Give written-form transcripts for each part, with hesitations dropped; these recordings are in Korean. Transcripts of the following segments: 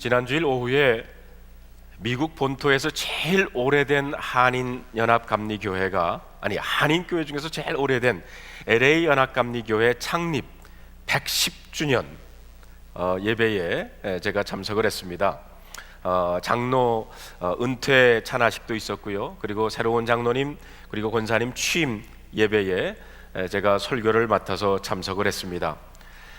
지난 주일 오후에 미국 본토에서 제일 오래된 한인교회 중에서 제일 오래된 LA 연합감리교회 창립 110주년 예배에 제가 참석을 했습니다. 장로 은퇴 찬하식도 있었고요. 그리고 새로운 장로님 그리고 권사님 취임 예배에 제가 설교를 맡아서 참석을 했습니다.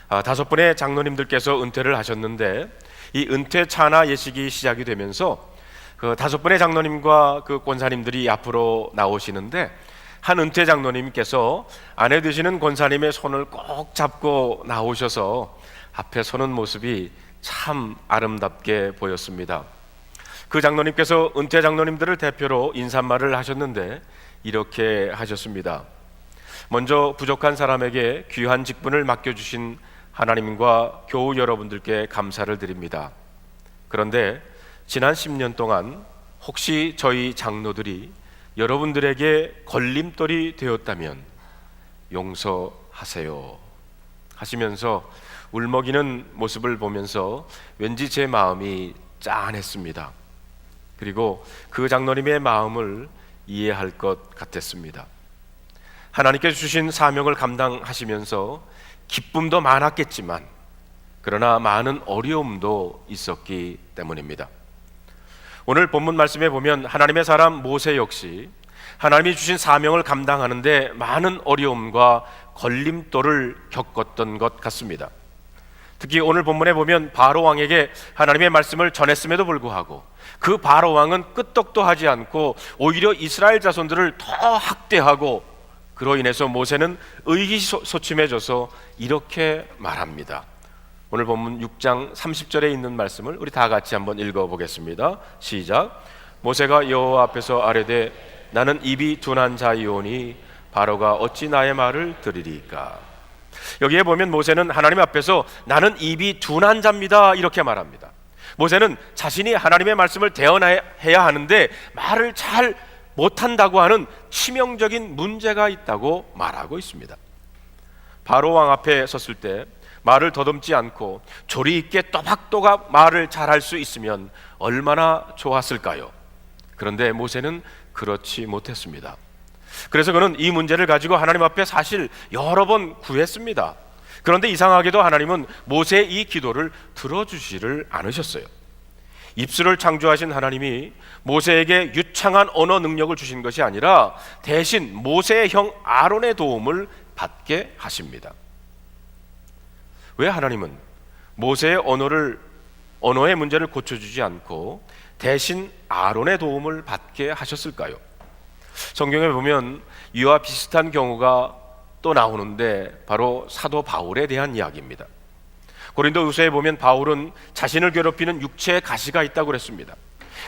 5분의 장로님들께서 은퇴를 하셨는데 이 은퇴 찬하 예식이 시작이 되면서 그 5분의 장로님과 그 권사님들이 앞으로 나오시는데 한 은퇴 장로님께서 아내 되시는 권사님의 손을 꼭 잡고 나오셔서 앞에 서는 모습이 참 아름답게 보였습니다. 그 장로님께서 은퇴 장로님들을 대표로 인사말을 하셨는데 이렇게 하셨습니다. 먼저 부족한 사람에게 귀한 직분을 맡겨주신 하나님과 교우 여러분들께 감사를 드립니다. 그런데 지난 10년 동안 혹시 저희 장로들이 여러분들에게 걸림돌이 되었다면 용서하세요 하시면서 울먹이는 모습을 보면서 왠지 제 마음이 짠했습니다. 그리고 그 장로님의 마음을 이해할 것 같았습니다. 하나님께서 주신 사명을 감당하시면서 기쁨도 많았겠지만 그러나 많은 어려움도 있었기 때문입니다. 오늘 본문 말씀에 보면 하나님의 사람 모세 역시 하나님이 주신 사명을 감당하는데 많은 어려움과 걸림돌을 겪었던 것 같습니다. 특히 오늘 본문에 보면 바로 왕에게 하나님의 말씀을 전했음에도 불구하고 그 바로 왕은 끄떡도 하지 않고 오히려 이스라엘 자손들을 더 학대하고 그로 인해서 모세는 의기소침해져서 이렇게 말합니다. 오늘 본문 6장 30절에 있는 말씀을 우리 다 같이 한번 읽어보겠습니다. 시작. 모세가 여호와 앞에서 아뢰되 나는 입이 둔한 자이오니 바로가 어찌 나의 말을 들으리까. 여기에 보면 모세는 하나님 앞에서 나는 입이 둔한 자입니다 이렇게 말합니다. 모세는 자신이 하나님의 말씀을 대언해야 하는데 말을 잘 못한다고 하는 치명적인 문제가 있다고 말하고 있습니다. 바로 왕 앞에 섰을 때 말을 더듬지 않고 조리 있게 또박또박 말을 잘할 수 있으면 얼마나 좋았을까요? 그런데 모세는 그렇지 못했습니다. 그래서 그는 이 문제를 가지고 하나님 앞에 사실 여러 번 구했습니다. 그런데 이상하게도 하나님은 모세의 이 기도를 들어주지를 않으셨어요. 입술을 창조하신 하나님이 모세에게 유창한 언어 능력을 주신 것이 아니라 대신 모세의 형 아론의 도움을 받게 하십니다. 왜 하나님은 모세의 언어의 문제를 고쳐주지 않고 대신 아론의 도움을 받게 하셨을까요? 성경에 보면 이와 비슷한 경우가 또 나오는데 바로 사도 바울에 대한 이야기입니다. 고린도후서에 보면 바울은 자신을 괴롭히는 육체의 가시가 있다고 그랬습니다.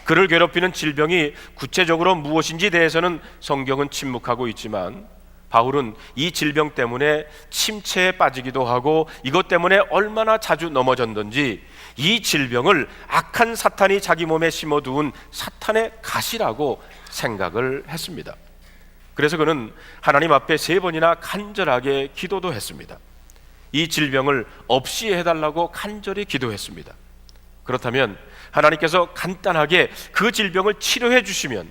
그를 괴롭히는 질병이 구체적으로 무엇인지 대해서는 성경은 침묵하고 있지만 바울은 이 질병 때문에 침체에 빠지기도 하고 이것 때문에 얼마나 자주 넘어졌는지 이 질병을 악한 사탄이 자기 몸에 심어두은 사탄의 가시라고 생각을 했습니다. 그래서 그는 하나님 앞에 3번이나 간절하게 기도도 했습니다. 이 질병을 없이 해달라고 간절히 기도했습니다. 그렇다면 하나님께서 간단하게 그 질병을 치료해 주시면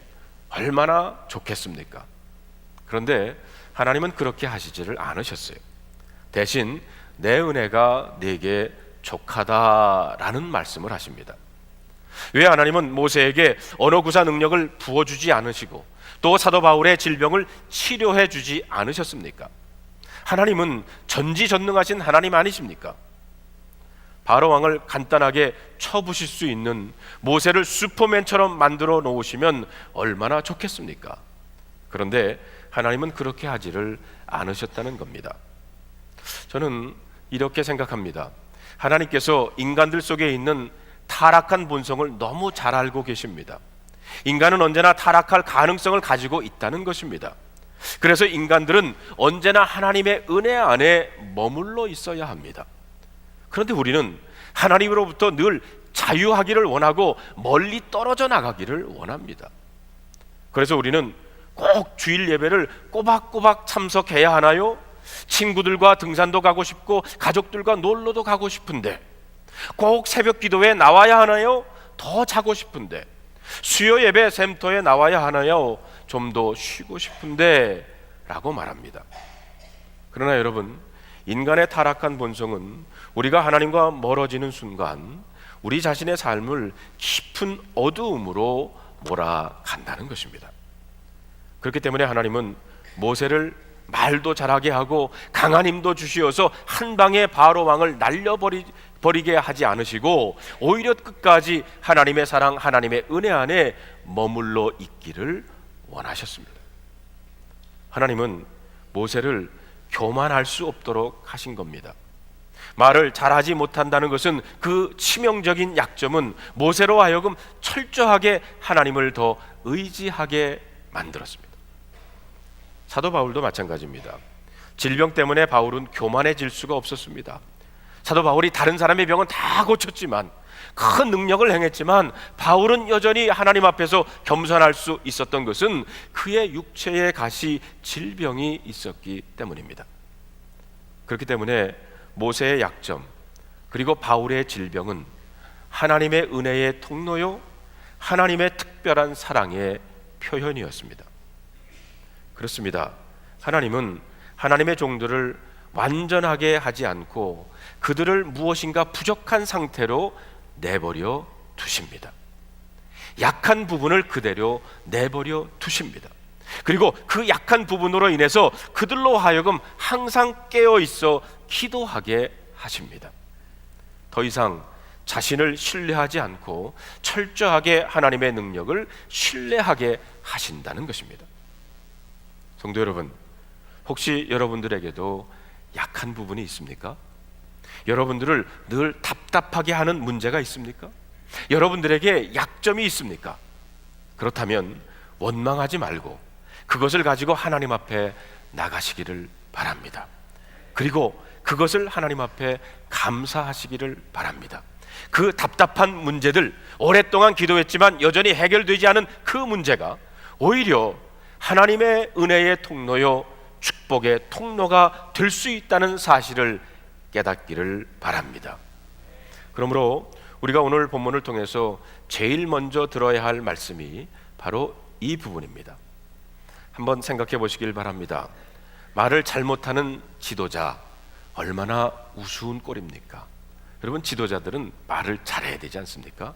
얼마나 좋겠습니까? 그런데 하나님은 그렇게 하시지를 않으셨어요. 대신 내 은혜가 네게 족하다라는 말씀을 하십니다. 왜 하나님은 모세에게 언어 구사 능력을 부어주지 않으시고 또 사도 바울의 질병을 치료해 주지 않으셨습니까? 하나님은 전지전능하신 하나님 아니십니까? 바로 왕을 간단하게 쳐부실 수 있는 모세를 슈퍼맨처럼 만들어 놓으시면 얼마나 좋겠습니까? 그런데 하나님은 그렇게 하지를 않으셨다는 겁니다. 저는 이렇게 생각합니다. 하나님께서 인간들 속에 있는 타락한 본성을 너무 잘 알고 계십니다. 인간은 언제나 타락할 가능성을 가지고 있다는 것입니다. 그래서 인간들은 언제나 하나님의 은혜 안에 머물러 있어야 합니다. 그런데 우리는 하나님으로부터 늘 자유하기를 원하고 멀리 떨어져 나가기를 원합니다. 그래서 우리는 꼭 주일 예배를 꼬박꼬박 참석해야 하나요? 친구들과 등산도 가고 싶고 가족들과 놀러도 가고 싶은데 꼭 새벽 기도에 나와야 하나요? 더 자고 싶은데. 수요 예배 샘터에 나와야 하나요? 좀 더 쉬고 싶은데 라고 말합니다. 그러나 여러분, 인간의 타락한 본성은 우리가 하나님과 멀어지는 순간 우리 자신의 삶을 깊은 어두움으로 몰아간다는 것입니다. 그렇기 때문에 하나님은 모세를 말도 잘하게 하고 강한 힘도 주시어서 한 방에 바로 왕을 날려버리게 하지 않으시고 오히려 끝까지 하나님의 사랑, 하나님의 은혜 안에 머물러 있기를 원하셨습니다. 하나님은 모세를 교만할 수 없도록 하신 겁니다. 말을 잘하지 못한다는 것은 그 치명적인 약점은 모세로 하여금 철저하게 하나님을 더 의지하게 만들었습니다. 사도 바울도 마찬가지입니다. 질병 때문에 바울은 교만해질 수가 없었습니다. 사도 바울이 다른 사람의 병은 다 고쳤지만, 큰 능력을 행했지만 바울은 여전히 하나님 앞에서 겸손할 수 있었던 것은 그의 육체에 가시 질병이 있었기 때문입니다. 그렇기 때문에 모세의 약점 그리고 바울의 질병은 하나님의 은혜의 통로요, 하나님의 특별한 사랑의 표현이었습니다. 그렇습니다. 하나님은 하나님의 종들을 완전하게 하지 않고 그들을 무엇인가 부족한 상태로 내버려 두십니다. 약한 부분을 그대로 내버려 두십니다. 그리고 그 약한 부분으로 인해서 그들로 하여금 항상 깨어 있어 기도하게 하십니다. 더 이상 자신을 신뢰하지 않고 철저하게 하나님의 능력을 신뢰하게 하신다는 것입니다. 성도 여러분, 혹시 여러분들에게도 약한 부분이 있습니까? 여러분들을 늘 답답하게 하는 문제가 있습니까? 여러분들에게 약점이 있습니까? 그렇다면 원망하지 말고 그것을 가지고 하나님 앞에 나가시기를 바랍니다. 그리고 그것을 하나님 앞에 감사하시기를 바랍니다. 그 답답한 문제들, 오랫동안 기도했지만 여전히 해결되지 않은 그 문제가 오히려 하나님의 은혜의 통로요, 축복의 통로가 될 수 있다는 사실을 깨닫기를 바랍니다. 그러므로 우리가 오늘 본문을 통해서 제일 먼저 들어야 할 말씀이 바로 이 부분입니다. 한번 생각해 보시길 바랍니다. 말을 잘못하는 지도자, 얼마나 우스운 꼴입니까? 여러분, 지도자들은 말을 잘해야 되지 않습니까?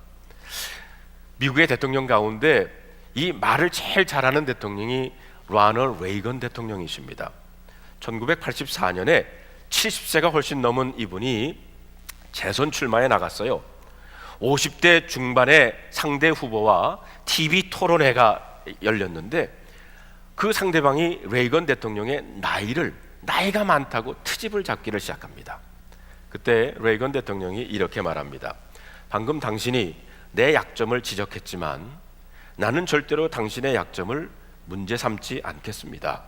미국의 대통령 가운데 이 말을 제일 잘하는 대통령이 로널드 레이건 대통령이십니다. 1984년에 70세가 훨씬 넘은 이분이 재선 출마에 나갔어요. 50대 중반의 상대 후보와 TV 토론회가 열렸는데 그 상대방이 레이건 대통령의 나이가 많다고 트집을 잡기를 시작합니다. 그때 레이건 대통령이 이렇게 말합니다. 방금 당신이 내 약점을 지적했지만 나는 절대로 당신의 약점을 문제 삼지 않겠습니다.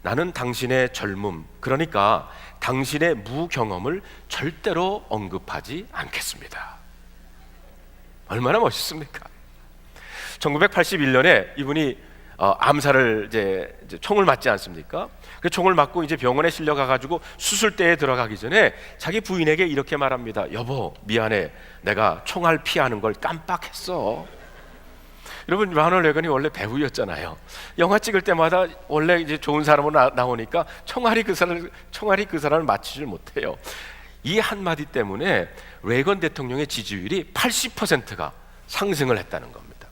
나는 당신의 젊음, 그러니까 당신의 무경험을 절대로 언급하지 않겠습니다. 얼마나 멋있습니까? 1981년에 이분이 암살을 이제 총을 맞지 않습니까? 그 총을 맞고 이제 병원에 실려가가지고 수술대에 들어가기 전에 자기 부인에게 이렇게 말합니다. 여보, 미안해. 내가 총알 피하는 걸 깜빡했어. 여러분, 로널드 레이건이 원래 배우였잖아요. 영화 찍을 때마다 원래 이제 좋은 사람으로 나오니까 총알이 그 사람을 맞추질 못해요. 이 한마디 때문에 레이건 대통령의 지지율이 80%가 상승을 했다는 겁니다.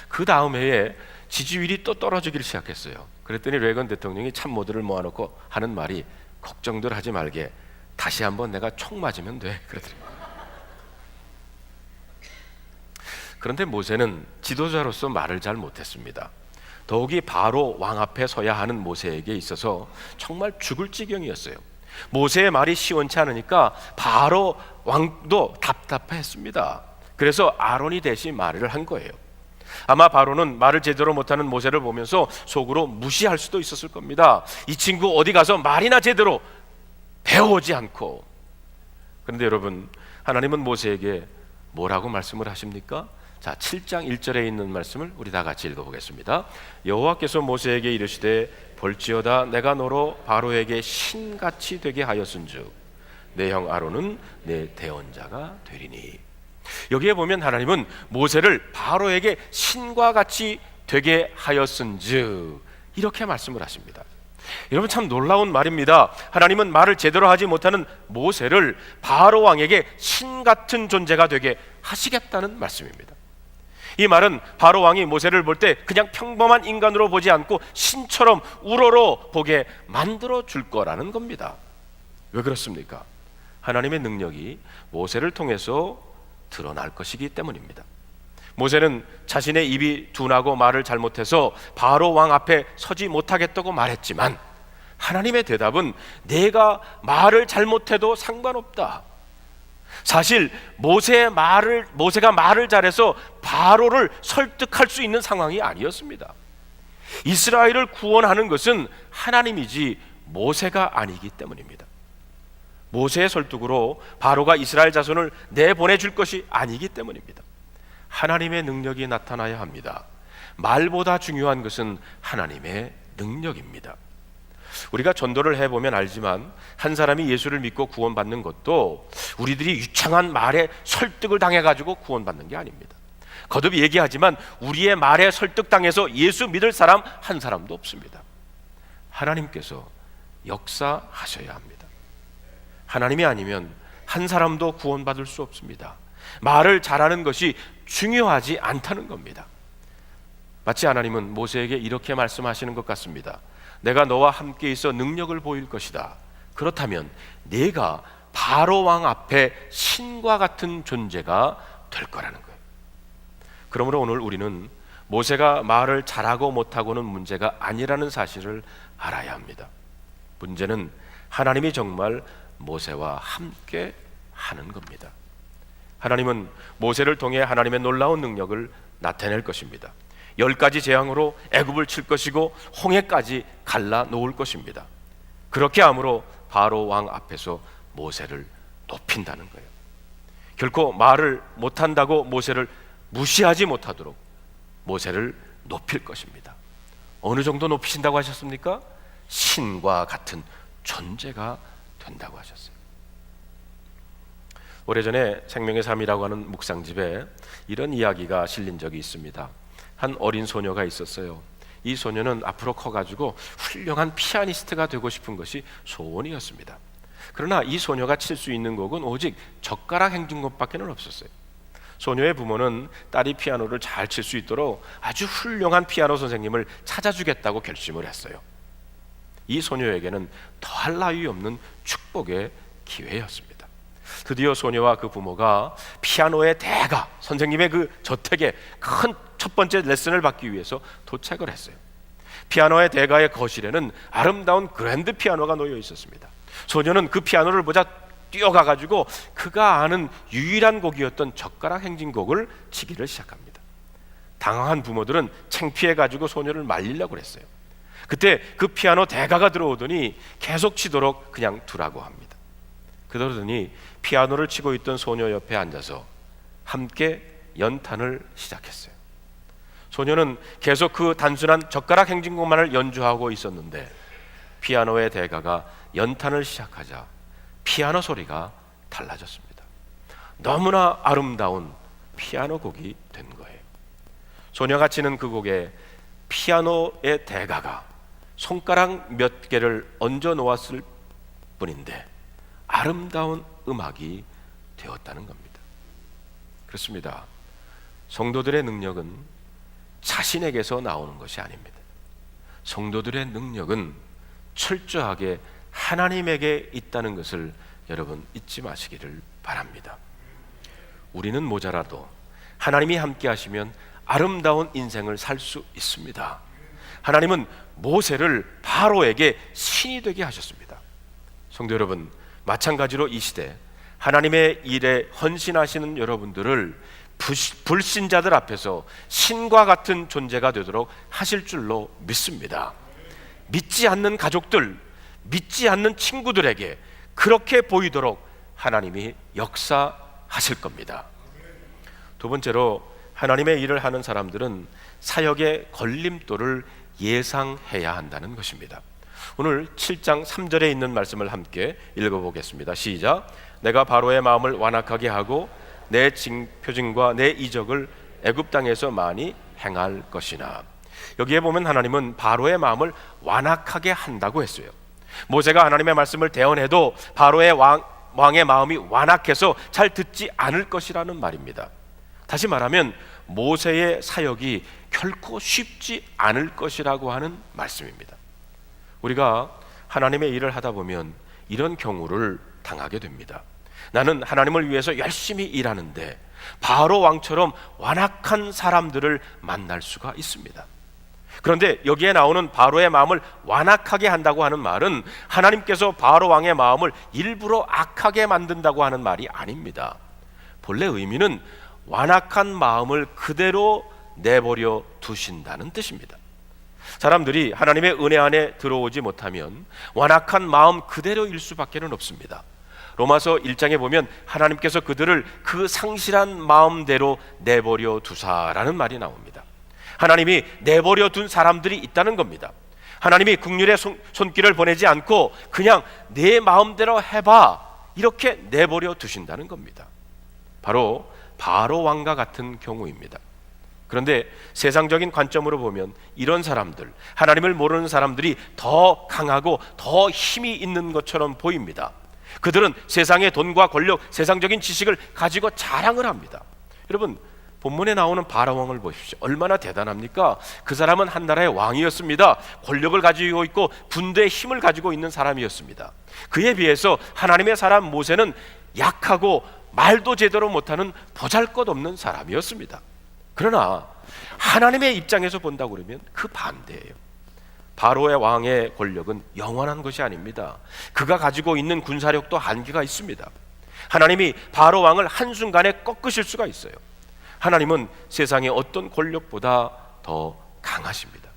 그 다음 해에 지지율이 또 떨어지기 시작했어요. 그랬더니 레이건 대통령이 참모들을 모아놓고 하는 말이, 걱정들 하지 말게, 다시 한번 내가 총 맞으면 돼, 그러더라고요. 그런데 모세는 지도자로서 말을 잘 못했습니다. 더욱이 바로 왕 앞에 서야 하는 모세에게 있어서 정말 죽을 지경이었어요. 모세의 말이 시원치 않으니까 바로 왕도 답답했습니다. 그래서 아론이 대신 말을 한 거예요. 아마 바로는 말을 제대로 못하는 모세를 보면서 속으로 무시할 수도 있었을 겁니다. 이 친구 어디 가서 말이나 제대로 배워오지 않고. 그런데 여러분, 하나님은 모세에게 뭐라고 말씀을 하십니까? 자, 7장 1절에 있는 말씀을 우리 다 같이 읽어보겠습니다. 여호와께서 모세에게 이르시되 볼지어다 내가 너로 바로에게 신같이 되게 하였은즉 내 형 아론은 내 대언자가 되리니. 여기에 보면 하나님은 모세를 바로에게 신과 같이 되게 하였은즉 이렇게 말씀을 하십니다. 여러분, 참 놀라운 말입니다. 하나님은 말을 제대로 하지 못하는 모세를 바로 왕에게 신 같은 존재가 되게 하시겠다는 말씀입니다. 이 말은 바로 왕이 모세를 볼 때 그냥 평범한 인간으로 보지 않고 신처럼 우러러 보게 만들어 줄 거라는 겁니다. 왜 그렇습니까? 하나님의 능력이 모세를 통해서 드러날 것이기 때문입니다. 모세는 자신의 입이 둔하고 말을 잘못해서 바로 왕 앞에 서지 못하겠다고 말했지만 하나님의 대답은 내가 말을 잘못해도 상관없다. 사실 모세가 말을 잘해서 바로를 설득할 수 있는 상황이 아니었습니다. 이스라엘을 구원하는 것은 하나님이지 모세가 아니기 때문입니다. 모세의 설득으로 바로가 이스라엘 자손을 내보내줄 것이 아니기 때문입니다. 하나님의 능력이 나타나야 합니다. 말보다 중요한 것은 하나님의 능력입니다. 우리가 전도를 해보면 알지만 한 사람이 예수를 믿고 구원받는 것도 우리들이 유창한 말에 설득을 당해가지고 구원받는 게 아닙니다. 거듭 얘기하지만 우리의 말에 설득당해서 예수 믿을 사람 한 사람도 없습니다. 하나님께서 역사하셔야 합니다. 하나님이 아니면 한 사람도 구원받을 수 없습니다. 말을 잘하는 것이 중요하지 않다는 겁니다. 마치 하나님은 모세에게 이렇게 말씀하시는 것 같습니다. 내가 너와 함께 있어 능력을 보일 것이다. 그렇다면 네가 바로 왕 앞에 신과 같은 존재가 될 거라는 거예요. 그러므로 오늘 우리는 모세가 말을 잘하고 못하고는 문제가 아니라는 사실을 알아야 합니다. 문제는 하나님이 정말 모세와 함께 하는 겁니다. 하나님은 모세를 통해 하나님의 놀라운 능력을 나타낼 것입니다. 10가지 재앙으로 애굽을 칠 것이고 홍해까지 갈라 놓을 것입니다. 그렇게 함으로 바로 왕 앞에서 모세를 높인다는 거예요. 결코 말을 못한다고 모세를 무시하지 못하도록 모세를 높일 것입니다. 어느 정도 높이신다고 하셨습니까? 신과 같은 존재가 된다고 하셨어요. 오래전에 생명의 삶이라고 하는 묵상집에 이런 이야기가 실린 적이 있습니다. 한 어린 소녀가 있었어요. 이 소녀는 앞으로 커가지고 훌륭한 피아니스트가 되고 싶은 것이 소원이었습니다. 그러나 이 소녀가 칠 수 있는 곡은 오직 젓가락 행진곡밖에 없었어요. 소녀의 부모는 딸이 피아노를 잘 칠 수 있도록 아주 훌륭한 피아노 선생님을 찾아주겠다고 결심을 했어요. 이 소녀에게는 더할 나위 없는 축복의 기회였습니다. 드디어 소녀와 그 부모가 피아노의 대가 선생님의 그 저택에 큰 첫 번째 레슨을 받기 위해서 도착을 했어요. 피아노의 대가의 거실에는 아름다운 그랜드 피아노가 놓여 있었습니다. 소녀는 그 피아노를 보자 뛰어가가지고 그가 아는 유일한 곡이었던 젓가락 행진곡을 치기를 시작합니다. 당황한 부모들은 창피해가지고 소녀를 말리려고 했어요. 그때 그 피아노 대가가 들어오더니 계속 치도록 그냥 두라고 합니다. 그러더니 피아노를 치고 있던 소녀 옆에 앉아서 함께 연탄을 시작했어요. 소녀는 계속 그 단순한 젓가락 행진곡만을 연주하고 있었는데 피아노의 대가가 연탄을 시작하자 피아노 소리가 달라졌습니다. 너무나 아름다운 피아노 곡이 된 거예요. 소녀가 치는 그 곡에 피아노의 대가가 손가락 몇 개를 얹어 놓았을 뿐인데 아름다운 음악이 되었다는 겁니다. 그렇습니다. 성도들의 능력은 자신에게서 나오는 것이 아닙니다. 성도들의 능력은 철저하게 하나님에게 있다는 것을 여러분 잊지 마시기를 바랍니다. 우리는 모자라도 하나님이 함께 하시면 아름다운 인생을 살 수 있습니다. 하나님은 모세를 바로에게 신이 되게 하셨습니다. 성도 여러분, 마찬가지로 이 시대 하나님의 일에 헌신하시는 여러분들을 불신자들 앞에서 신과 같은 존재가 되도록 하실 줄로 믿습니다. 믿지 않는 가족들, 믿지 않는 친구들에게 그렇게 보이도록 하나님이 역사하실 겁니다. 두 번째로 하나님의 일을 하는 사람들은 사역의 걸림돌을 예상해야 한다는 것입니다. 오늘 7장 3절에 있는 말씀을 함께 읽어보겠습니다. 시작. 내가 바로의 마음을 완악하게 하고 내 표징과 내 이적을 애굽 땅에서 많이 행할 것이나. 여기에 보면 하나님은 바로의 마음을 완악하게 한다고 했어요. 모세가 하나님의 말씀을 대언해도 바로의 왕의 마음이 완악해서 잘 듣지 않을 것이라는 말입니다. 다시 말하면 모세의 사역이 결코 쉽지 않을 것이라고 하는 말씀입니다. 우리가 하나님의 일을 하다 보면 이런 경우를 당하게 됩니다. 나는 하나님을 위해서 열심히 일하는데 바로 왕처럼 완악한 사람들을 만날 수가 있습니다. 그런데 여기에 나오는 바로의 마음을 완악하게 한다고 하는 말은 하나님께서 바로 왕의 마음을 일부러 악하게 만든다고 하는 말이 아닙니다. 본래 의미는 완악한 마음을 그대로 내버려 두신다는 뜻입니다. 사람들이 하나님의 은혜 안에 들어오지 못하면 완악한 마음 그대로일 수밖에는 없습니다. 로마서 1장에 보면 하나님께서 그들을 그 상실한 마음대로 내버려 두사라는 말이 나옵니다. 하나님이 내버려 둔 사람들이 있다는 겁니다. 하나님이 긍휼의 손길을 보내지 않고 그냥 내 마음대로 해봐 이렇게 내버려 두신다는 겁니다. 바로 바로 왕과 같은 경우입니다. 그런데 세상적인 관점으로 보면 이런 사람들, 하나님을 모르는 사람들이 더 강하고 더 힘이 있는 것처럼 보입니다. 그들은 세상의 돈과 권력, 세상적인 지식을 가지고 자랑을 합니다. 여러분, 본문에 나오는 바로 왕을 보십시오. 얼마나 대단합니까? 그 사람은 한 나라의 왕이었습니다. 권력을 가지고 있고 군대의 힘을 가지고 있는 사람이었습니다. 그에 비해서 하나님의 사람 모세는 약하고 말도 제대로 못하는 보잘것없는 사람이었습니다. 그러나 하나님의 입장에서 본다고 그러면 그 반대예요. 바로의 왕의 권력은 영원한 것이 아닙니다. 그가 가지고 있는 군사력도 한계가 있습니다. 하나님이 바로 왕을 한순간에 꺾으실 수가 있어요. 하나님은 세상의 어떤 권력보다 더 강하십니다.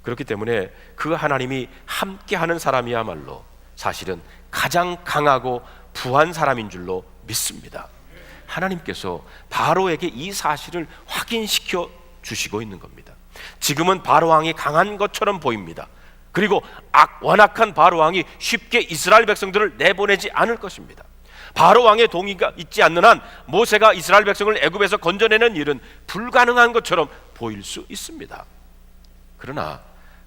그렇기 때문에 그 하나님이 함께하는 사람이야말로 사실은 가장 강하고 부한 사람인 줄로 믿습니다. 하나님께서 바로에게 이 사실을 확인시켜 주시고 있는 겁니다. 지금은 바로 왕이 강한 것처럼 보입니다. 그리고 완악한 바로 왕이 쉽게 이스라엘 백성들을 내보내지 않을 것입니다. 바로 왕의 동의가 있지 않는 한 모세가 이스라엘 백성을 애굽에서 건져내는 일은 불가능한 것처럼 보일 수 있습니다. 그러나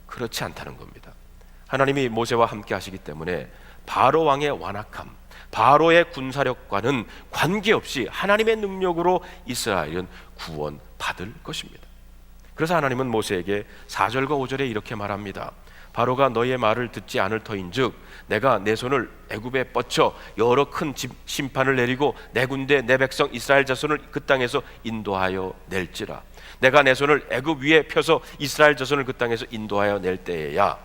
그렇지 않다는 겁니다. 하나님이 모세와 함께 하시기 때문에 바로 왕의 완악함, 바로의 군사력과는 관계없이 하나님의 능력으로 이스라엘은 구원받을 것입니다. 그래서 하나님은 모세에게 4절과 5절에 이렇게 말합니다. 바로가 너희의 말을 듣지 않을 터인즉 내가 내 손을 애굽에 뻗쳐 여러 큰 심판을 내리고 내 군대 내 백성 이스라엘 자손을 그 땅에서 인도하여 낼지라. 내가 내 손을 애굽 위에 펴서 이스라엘 자손을 그 땅에서 인도하여 낼 때에야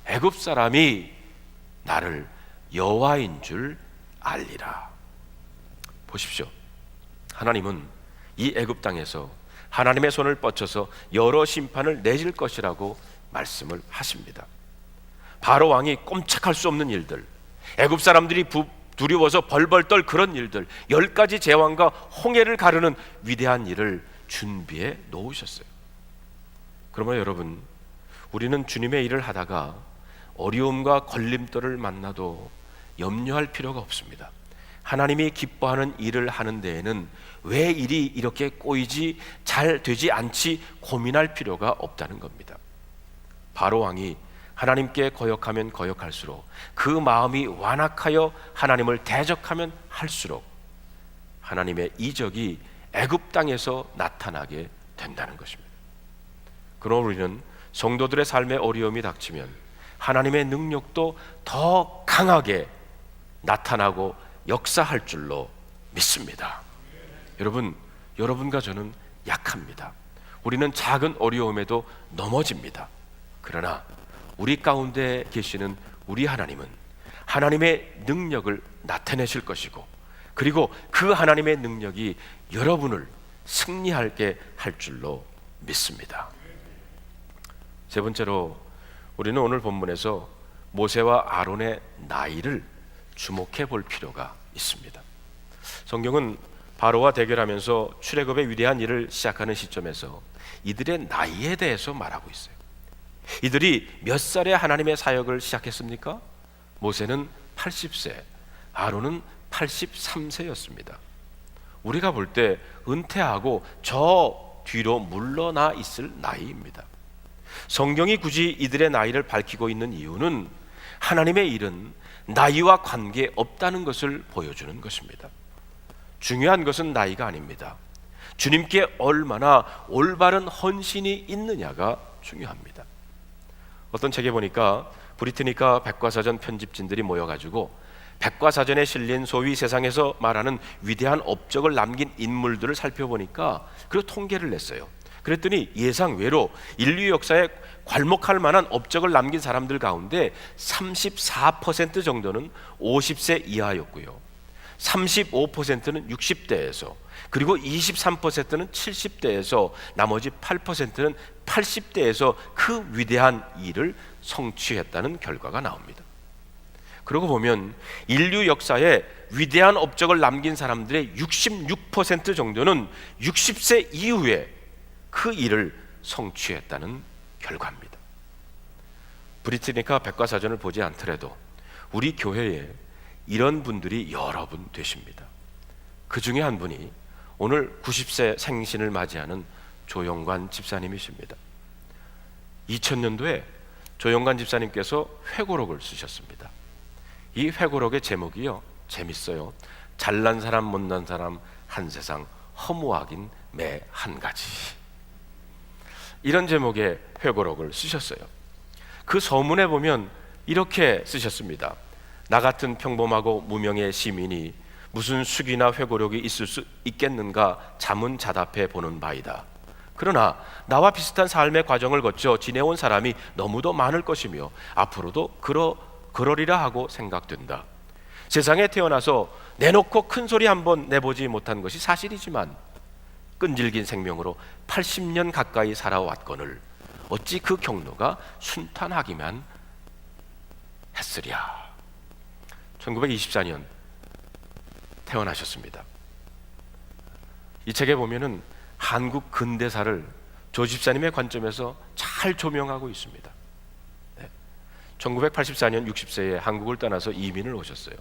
애굽 사람이 나를 여호와인 줄 알리라. 보십시오. 하나님은 이 애굽 땅에서 하나님의 손을 뻗쳐서 여러 심판을 내릴 것이라고 말씀을 하십니다. 바로 왕이 꼼짝할 수 없는 일들, 애굽 사람들이 두려워서 벌벌 떨 그런 일들, 10가지 제왕과 홍해를 가르는 위대한 일을 준비해 놓으셨어요. 그러면 여러분, 우리는 주님의 일을 하다가 어려움과 걸림돌을 만나도 염려할 필요가 없습니다. 하나님이 기뻐하는 일을 하는 데에는 왜 일이 이렇게 꼬이지 잘 되지 않지 고민할 필요가 없다는 겁니다. 바로 왕이 하나님께 거역하면 거역할수록 그 마음이 완악하여 하나님을 대적하면 할수록 하나님의 이적이 애굽 땅에서 나타나게 된다는 것입니다. 그러나 우리는 성도들의 삶에 어려움이 닥치면 하나님의 능력도 더 강하게 나타나고 역사할 줄로 믿습니다. 여러분, 여러분과 저는 약합니다. 우리는 작은 어려움에도 넘어집니다. 그러나 우리 가운데 계시는 우리 하나님은 하나님의 능력을 나타내실 것이고, 그리고 그 하나님의 능력이 여러분을 승리하게 할 줄로 믿습니다. 세 번째로 우리는 오늘 본문에서 모세와 아론의 나이를 주목해 볼 필요가 있습니다. 성경은 바로와 대결하면서 출애굽의 위대한 일을 시작하는 시점에서 이들의 나이에 대해서 말하고 있어요. 이들이 몇 살에 하나님의 사역을 시작했습니까? 모세는 80세, 아론은 83세였습니다. 우리가 볼 때 은퇴하고 저 뒤로 물러나 있을 나이입니다. 성경이 굳이 이들의 나이를 밝히고 있는 이유는 하나님의 일은 나이와 관계없다는 것을 보여주는 것입니다. 중요한 것은 나이가 아닙니다. 주님께 얼마나 올바른 헌신이 있느냐가 중요합니다. 어떤 책에 보니까 브리트니카 백과사전 편집진들이 모여가지고 백과사전에 실린 소위 세상에서 말하는 위대한 업적을 남긴 인물들을 살펴보니까 그리고 통계를 냈어요. 그랬더니 예상외로 인류 역사에 괄목할 만한 업적을 남긴 사람들 가운데 34% 정도는 50세 이하였고요, 35%는 60대에서, 그리고 23%는 70대에서, 나머지 8%는 80대에서 그 위대한 일을 성취했다는 결과가 나옵니다. 그러고 보면 인류 역사에 위대한 업적을 남긴 사람들의 66% 정도는 60세 이후에 그 일을 성취했다는 결과입니다. 브리트니카 백과사전을 보지 않더라도 우리 교회에 이런 분들이 여러 분 되십니다. 그 중에 한 분이 오늘 90세 생신을 맞이하는 조영관 집사님이십니다. 2000년도에 조영관 집사님께서 회고록을 쓰셨습니다. 이 회고록의 제목이요, 재밌어요. 잘난 사람 못난 사람 한 세상, 허무하긴 매 한 가지. 이런 제목의 회고록을 쓰셨어요. 그 서문에 보면 이렇게 쓰셨습니다. 나 같은 평범하고 무명의 시민이 무슨 숙이나 회고록이 있을 수 있겠는가 자문자답해 보는 바이다. 그러나 나와 비슷한 삶의 과정을 거쳐 지내온 사람이 너무도 많을 것이며 앞으로도 그러리라 하고 생각된다. 세상에 태어나서 내놓고 큰 소리 한번 내보지 못한 것이 사실이지만 끈질긴 생명으로 80년 가까이 살아왔거늘 어찌 그 경로가 순탄하기만 했으랴. 1924년 태어나셨습니다. 이 책에 보면은 한국 근대사를 조 집사님의 관점에서 잘 조명하고 있습니다. 1984년 60세에 한국을 떠나서 이민을 오셨어요.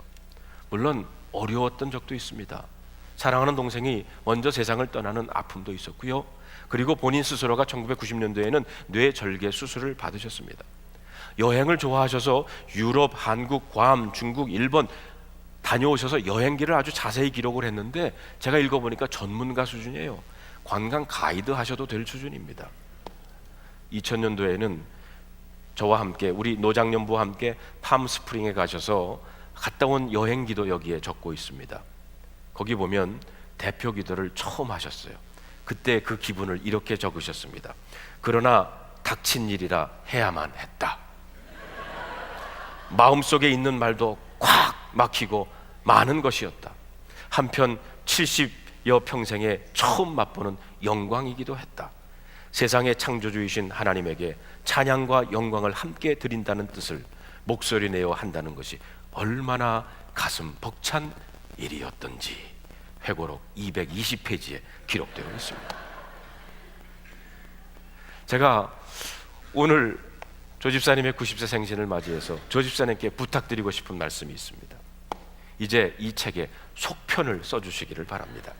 물론 어려웠던 적도 있습니다. 사랑하는 동생이 먼저 세상을 떠나는 아픔도 있었고요, 그리고 본인 스스로가 1990년도에는 뇌절개 수술을 받으셨습니다. 여행을 좋아하셔서 유럽, 한국, 괌, 중국, 일본 다녀오셔서 여행기를 아주 자세히 기록을 했는데 제가 읽어보니까 전문가 수준이에요. 관광 가이드 하셔도 될 수준입니다. 2000년도에는 저와 함께, 우리 노장년부와 함께 팜스프링에 가셔서 갔다 온 여행기도 여기에 적고 있습니다. 거기 보면 대표 기도를 처음 하셨어요. 그때 그 기분을 이렇게 적으셨습니다. 그러나 닥친 일이라 해야만 했다. 마음속에 있는 말도 꽉 막히고 많은 것이었다. 한편 70여 평생에 처음 맛보는 영광이기도 했다. 세상의 창조주이신 하나님에게 찬양과 영광을 함께 드린다는 뜻을 목소리 내어 한다는 것이 얼마나 가슴 벅찬 일이었던지 회고록 220페이지에 기록되어 있습니다. 제가 오늘 조 집사님의 90세 생신을 맞이해서 조 집사님께 부탁드리고 싶은 말씀이 있습니다. 이제 이 책에 속편을 써주시기를 바랍니다.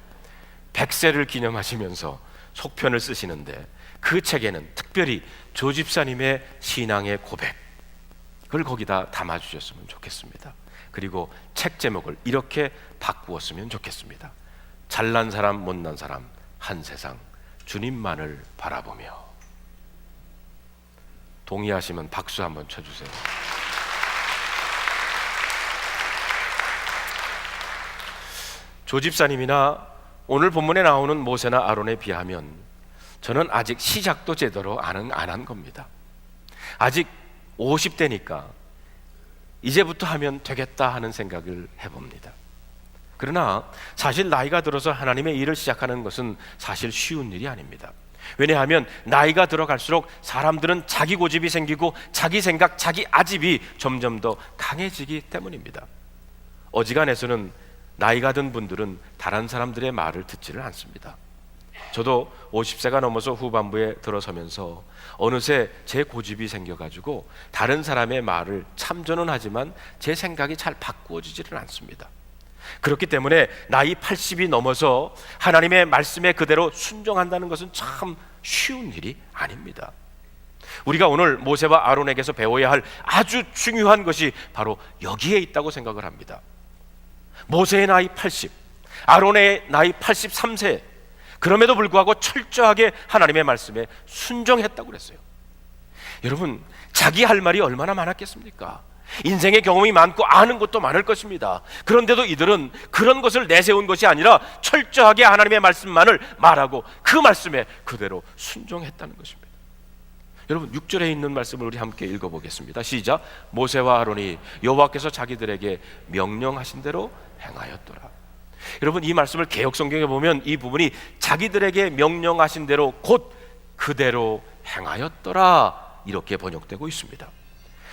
100세를 기념하시면서 속편을 쓰시는데 그 책에는 특별히 조 집사님의 신앙의 고백을 거기다 담아주셨으면 좋겠습니다. 그리고 책 제목을 이렇게 바꾸었으면 좋겠습니다. 잘난 사람 못난 사람 한 세상, 주님만을 바라보며. 동의하시면 박수 한번 쳐주세요. 조 집사님이나 오늘 본문에 나오는 모세나 아론에 비하면 저는 아직 시작도 제대로 안 한 겁니다. 아직 50대니까 이제부터 하면 되겠다 하는 생각을 해봅니다. 그러나 사실 나이가 들어서 하나님의 일을 시작하는 것은 사실 쉬운 일이 아닙니다. 왜냐하면 나이가 들어갈수록 사람들은 자기 고집이 생기고 자기 생각, 자기 아집이 점점 더 강해지기 때문입니다. 어지간해서는 나이가 든 분들은 다른 사람들의 말을 듣지를 않습니다. 저도 50세가 넘어서 후반부에 들어서면서 어느새 제 고집이 생겨가지고 다른 사람의 말을 참조는 하지만 제 생각이 잘 바꾸어지지는 않습니다. 그렇기 때문에 나이 80이 넘어서 하나님의 말씀에 그대로 순종한다는 것은 참 쉬운 일이 아닙니다. 우리가 오늘 모세와 아론에게서 배워야 할 아주 중요한 것이 바로 여기에 있다고 생각을 합니다. 모세의 나이 80, 아론의 나이 83세, 그럼에도 불구하고 철저하게 하나님의 말씀에 순종했다고 그랬어요. 여러분, 자기 할 말이 얼마나 많았겠습니까? 인생의 경험이 많고 아는 것도 많을 것입니다. 그런데도 이들은 그런 것을 내세운 것이 아니라 철저하게 하나님의 말씀만을 말하고 그 말씀에 그대로 순종했다는 것입니다. 여러분, 6절에 있는 말씀을 우리 함께 읽어보겠습니다. 시작. 모세와 아론이 여호와께서 자기들에게 명령하신 대로 행하였더라. 여러분, 이 말씀을 개역 성경에 보면 이 부분이 자기들에게 명령하신 대로 곧 그대로 행하였더라 이렇게 번역되고 있습니다.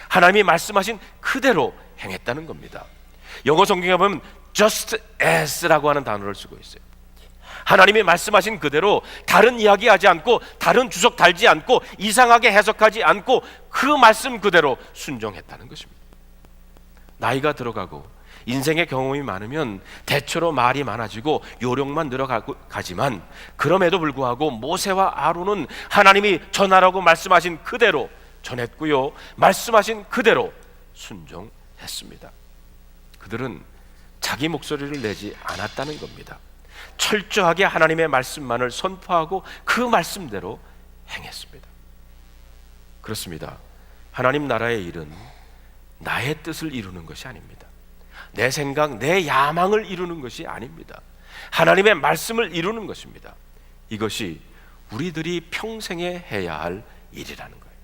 하나님이 말씀하신 그대로 행했다는 겁니다. 영어 성경에 보면 just as라고 하는 단어를 쓰고 있어요. 하나님이 말씀하신 그대로 다른 이야기하지 않고 다른 주석 달지 않고 이상하게 해석하지 않고 그 말씀 그대로 순종했다는 것입니다. 나이가 들어가고 인생의 경험이 많으면 대체로 말이 많아지고 요령만 늘어가지만 그럼에도 불구하고 모세와 아론은 하나님이 전하라고 말씀하신 그대로 전했고요, 말씀하신 그대로 순종했습니다. 그들은 자기 목소리를 내지 않았다는 겁니다. 철저하게 하나님의 말씀만을 선포하고 그 말씀대로 행했습니다. 그렇습니다. 하나님 나라의 일은 나의 뜻을 이루는 것이 아닙니다. 내 생각, 내 야망을 이루는 것이 아닙니다. 하나님의 말씀을 이루는 것입니다. 이것이 우리들이 평생에 해야 할 일이라는 거예요.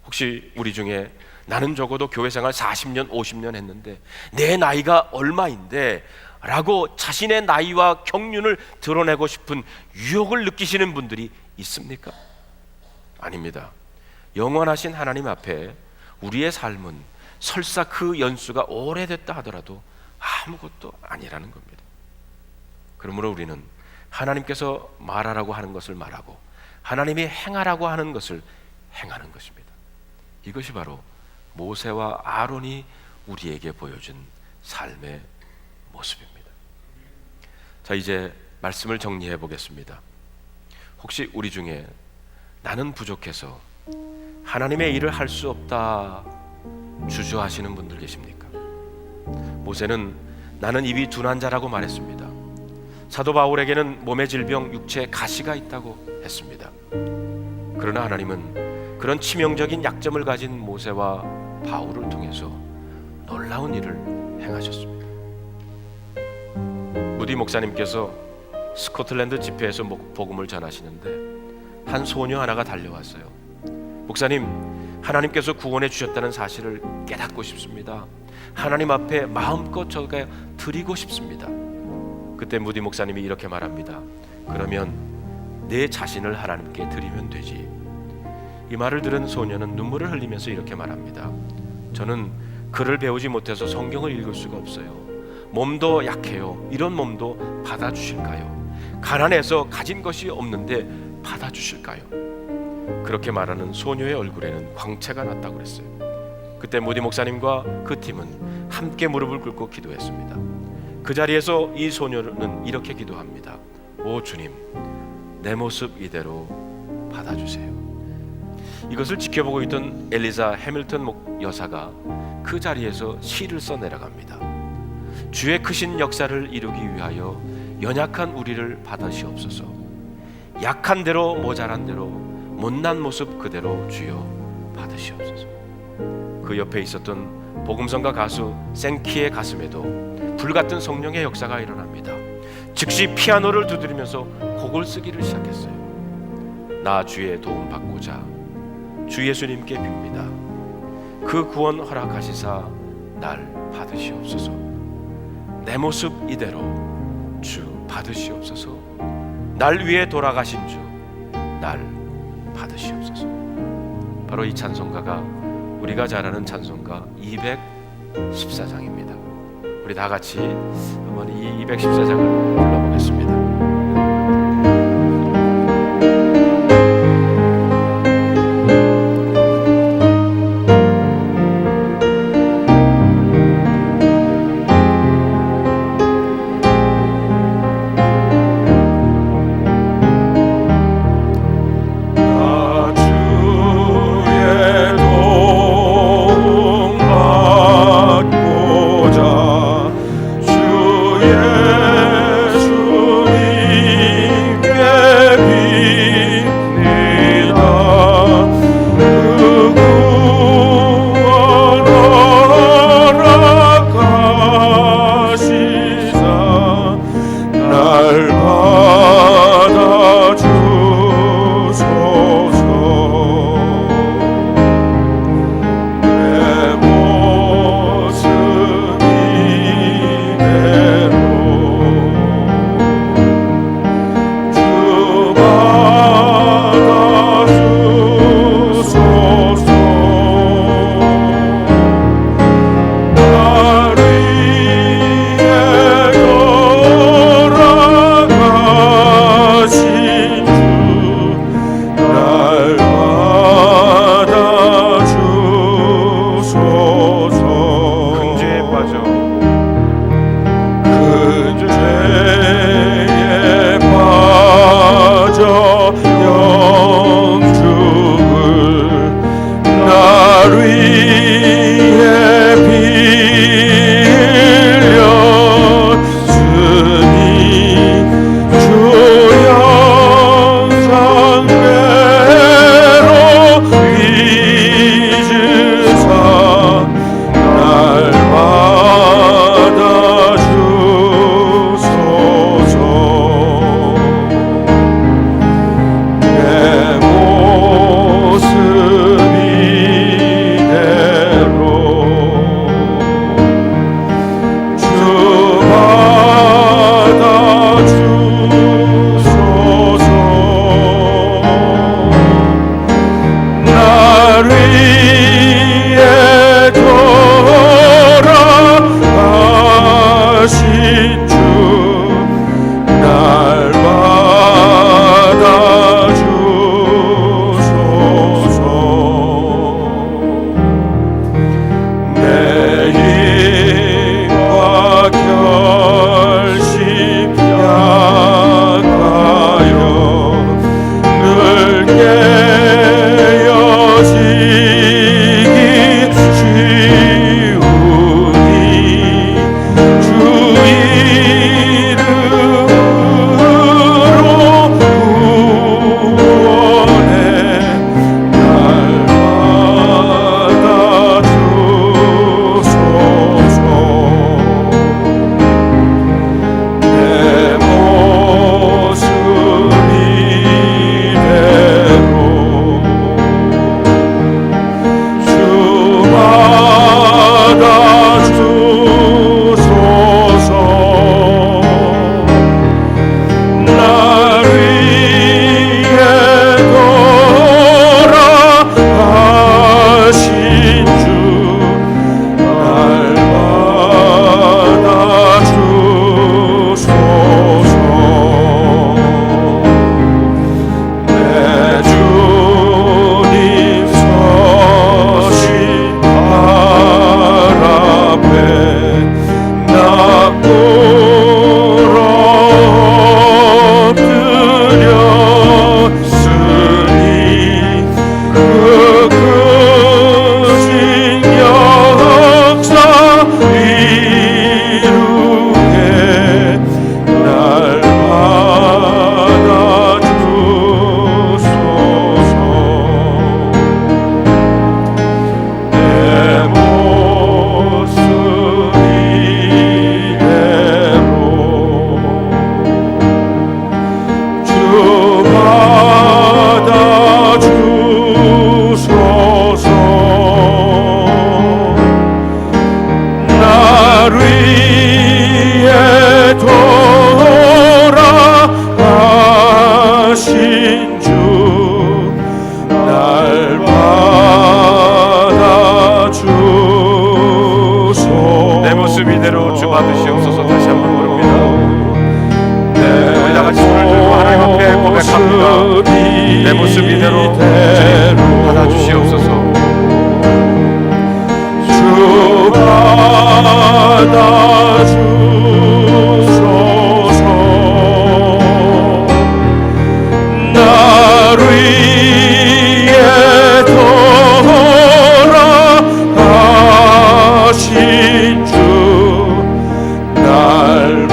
혹시 우리 중에 나는 적어도 교회 생활 40년, 50년 했는데 내 나이가 얼마인데 라고 자신의 나이와 경륜을 드러내고 싶은 유혹을 느끼시는 분들이 있습니까? 아닙니다. 영원하신 하나님 앞에 우리의 삶은 설사 그 연수가 오래됐다 하더라도 아무것도 아니라는 겁니다. 그러므로 우리는 하나님께서 말하라고 하는 것을 말하고 하나님이 행하라고 하는 것을 행하는 것입니다. 이것이 바로 모세와 아론이 우리에게 보여준 삶의 모습입니다. 자, 이제 말씀을 정리해 보겠습니다. 혹시 우리 중에 나는 부족해서 하나님의 일을 할 수 없다 주저하시는 분들 계십니까? 모세는 나는 입이 둔한 자라고 말했습니다. 사도 바울에게는 몸의 질병, 육체에 가시가 있다고 했습니다. 그러나 하나님은 그런 치명적인 약점을 가진 모세와 바울을 통해서 놀라운 일을 행하셨습니다. 무디 목사님께서 스코틀랜드 집회에서 복음을 전하시는데 한 소녀 하나가 달려왔어요. 목사님, 하나님께서 구원해 주셨다는 사실을 깨닫고 싶습니다. 하나님 앞에 마음껏 저가 드리고 싶습니다. 그때 무디 목사님이 이렇게 말합니다. 그러면 내 자신을 하나님께 드리면 되지. 이 말을 들은 소녀는 눈물을 흘리면서 이렇게 말합니다. 저는 글을 배우지 못해서 성경을 읽을 수가 없어요. 몸도 약해요. 이런 몸도 받아주실까요? 가난해서 가진 것이 없는데 받아주실까요? 그렇게 말하는 소녀의 얼굴에는 광채가 났다고 그랬어요. 그때 무디 목사님과 그 팀은 함께 무릎을 꿇고 기도했습니다. 그 자리에서 이 소녀는 이렇게 기도합니다. 오 주님, 내 모습 이대로 받아주세요. 이것을 지켜보고 있던 엘리자 해밀턴 여사가 그 자리에서 시를 써 내려갑니다. 주의 크신 역사를 이루기 위하여 연약한 우리를 받으시옵소서. 약한 대로 모자란 대로 못난 모습 그대로 주여 받으시옵소서. 그 옆에 있었던 복음성가 가수 생키의 가슴에도 불같은 성령의 역사가 일어납니다. 즉시 피아노를 두드리면서 곡을 쓰기를 시작했어요. 나 주의 도움 받고자 주 예수님께 빕니다. 그 구원 허락하시사 날 받으시옵소서. 내 모습 이대로 주 받으시옵소서. 날 위해 돌아가신 주 날 받으시옵소서. 바로 이 찬송가가 우리가 잘 아는 찬송가 214장입니다. 우리 다 같이 한번 이 214장을 불러보겠습니다. 고백합니다. 내 모습 이대로 주님 받아주시옵소서. 주 받아주소서. 나를 위해 돌아가신 주 날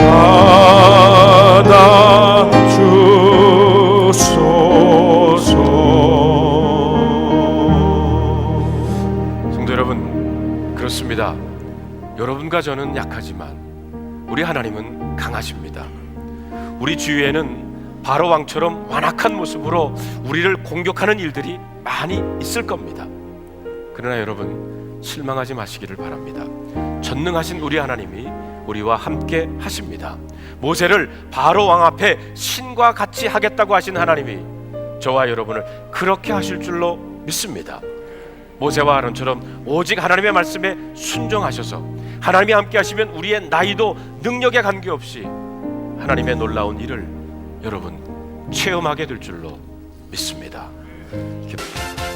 받아주소서. 성도 여러분, 그렇습니다. 여러분과 저는 약하지만 우리 하나님은 강하십니다. 우리 주위에는 바로 왕처럼 완악한 모습으로 우리를 공격하는 일들이 많이 있을 겁니다. 그러나 여러분, 실망하지 마시기를 바랍니다. 전능하신 우리 하나님이 우리와 함께 하십니다. 모세를 바로 왕 앞에 신과 같이 하겠다고 하신 하나님이 저와 여러분을 그렇게 하실 줄로 믿습니다. 모세와 아론처럼 오직 하나님의 말씀에 순종하셔서 하나님이 함께 하시면 우리의 나이도 능력에 관계없이 하나님의 놀라운 일을 여러분 체험하게 될 줄로 믿습니다. 기도합니다.